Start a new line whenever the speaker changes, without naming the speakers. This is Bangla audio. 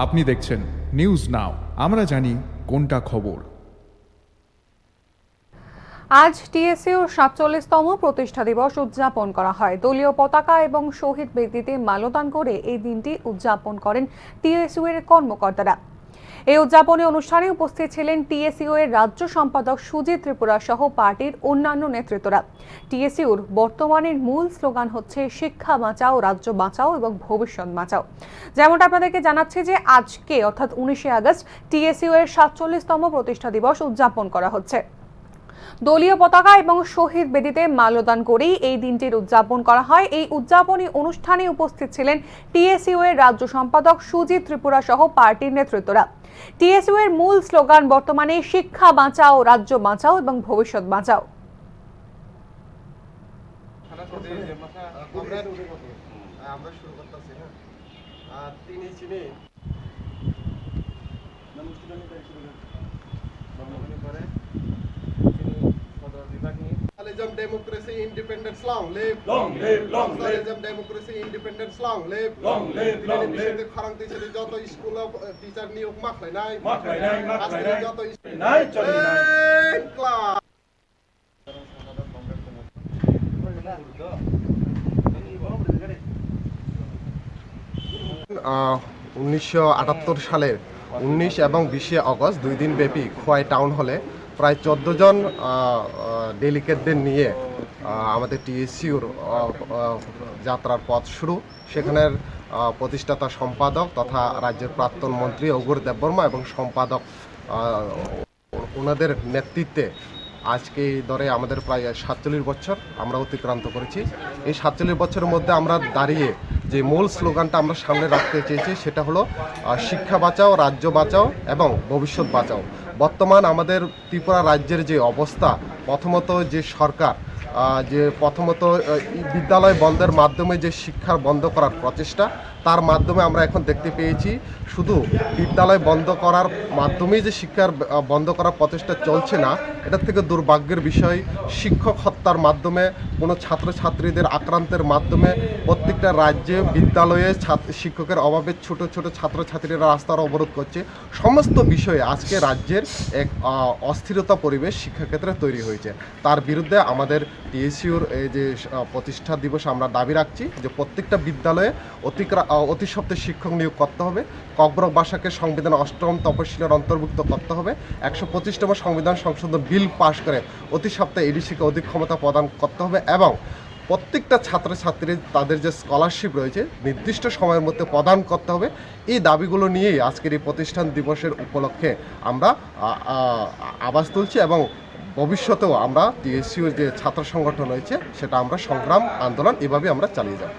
আপনি দেখছেন নিউজ নাও, আমরা জানি কোনটা খবর।
আজ টিএসইউর ৪৭তম প্রতিষ্ঠা দিবস উদযাপন করা হয়। দলীয় পতাকা এবং শহীদ বেদিতে মাল্যদান করে এই দিনটি উদযাপন করেন টিএসইউ এর কর্মকর্তারা। এই উদযাপনী অনুষ্ঠানে উপস্থিত ছিলেন টিএসইউ এর রাজ্য সম্পাদক সুজিত ত্রিপুরা সহ পার্টির অন্যান্য নেতৃত্বরা। টিএসইউর বর্তমানের মূল স্লোগান হচ্ছে শিক্ষা বাঁচাও, রাজ্য বাঁচাও এবং ভবিষ্যৎ বাঁচাও। যেমনটা আপনাদেরকে জানাচ্ছি যে আজকে অর্থাৎ ১৯শে আগস্ট টিএসইউ এর ৪৭তম প্রতিষ্ঠা দিবস উদযাপন করা হচ্ছে। দলীয় পতাকা এবং শহীদ বেদিতে মাল্যদান করেই এই দিনটির উদযাপন করা হয়। এই উদযাপনী অনুষ্ঠানে উপস্থিত ছিলেন টিএসইউ এর রাজ্য সম্পাদক সুজিত ত্রিপুরা সহ পার্টির নেতৃত্বরা। টিএসইউ এর মূল স্লোগান বর্তমানে শিক্ষা বাঁচাও, রাজ্য বাঁচাও এবং ভবিষ্যৎ বাঁচাও।
Socialism, democracy, independence, long live! Long live! Long live! Socialism, democracy, independence, long live! Long live! Long live! খারাং দেশে যত স্কুল টিচার নিয়োগ মাখলাই নাই যত নাই চলে নাই ক্লাস 1978 সালের 19 এবং 20 আগস্ট 2 দিন ব্যাপী খোয়াই টাউন হলে প্রায় 14 জন ডেলিগেটদের নিয়ে আমাদের টিএসইউর যাত্রার পথ শুরু। সেখানের প্রতিষ্ঠাতা সম্পাদক তথা রাজ্যের প্রাক্তন মন্ত্রী অঘোর দেববর্মা এবং সম্পাদক ওনাদের নেতৃত্বে আজকে এই দরে আমাদের প্রায় 47 বছর আমরা অতিক্রান্ত করেছি। এই 47 বছরের মধ্যে আমরা দাঁড়িয়ে যে মূল স্লোগানটা আমরা সামনে রাখতে চেয়েছি সেটা হলো শিক্ষা বাঁচাও, রাজ্য বাঁচাও এবং ভবিষ্যৎ বাঁচাও। বর্তমান আমাদের ত্রিপুরা রাজ্যের যে অবস্থা, প্রথমত যে সরকার বিদ্যালয় বন্ধের মাধ্যমে যে শিক্ষা বন্ধ করার প্রচেষ্টা, তার মাধ্যমে আমরা এখন দেখতে পেয়েছি শুধু বিদ্যালয় বন্ধ করার মাধ্যমেই যে শিক্ষার বন্ধ করার প্রচেষ্টা চলছে না, এটার থেকে দুর্ভাগ্যের বিষয় শিক্ষক হত্যার মাধ্যমে কোনো ছাত্রছাত্রীদের আক্রান্তের মাধ্যমে প্রত্যেকটা রাজ্যে বিদ্যালয়ে শিক্ষকের অভাবে ছোট ছোট ছাত্রছাত্রীরা রাস্তার অবরোধ করছে। সমস্ত বিষয়ে আজকে রাজ্যের এক অস্থিরতা পরিবেশ শিক্ষাক্ষেত্রে তৈরি হয়েছে। তার বিরুদ্ধে আমাদের টিএসইউর এই যে প্রতিষ্ঠা দিবস আমরা দাবি রাখছি যে প্রত্যেকটা বিদ্যালয়ে অতি সত্ত্বর শিক্ষক নিয়োগ করতে হবে, ককবরক ভাষাকে সংবিধান 8ম তপশিলের অন্তর্ভুক্ত করতে হবে, 125তম সংবিধান সংশোধন বিল পাশ করে অতি সত্ত্বর এডিসিকে অধিক ক্ষমতা প্রদান করতে হবে এবং প্রত্যেকটা ছাত্রছাত্রী তাদের যে স্কলারশিপ রয়েছে নির্দিষ্ট সময়ের মধ্যে প্রদান করতে হবে। এই দাবিগুলো নিয়েই আজকের এই প্রতিষ্ঠান দিবসের উপলক্ষে আমরা আওয়াজ তুলছি এবং ভবিষ্যতেও আমরা টিএসইউর যে ছাত্র সংগঠন রয়েছে সেটা আমরা সংগ্রাম আন্দোলন এভাবে আমরা চালিয়ে যাব।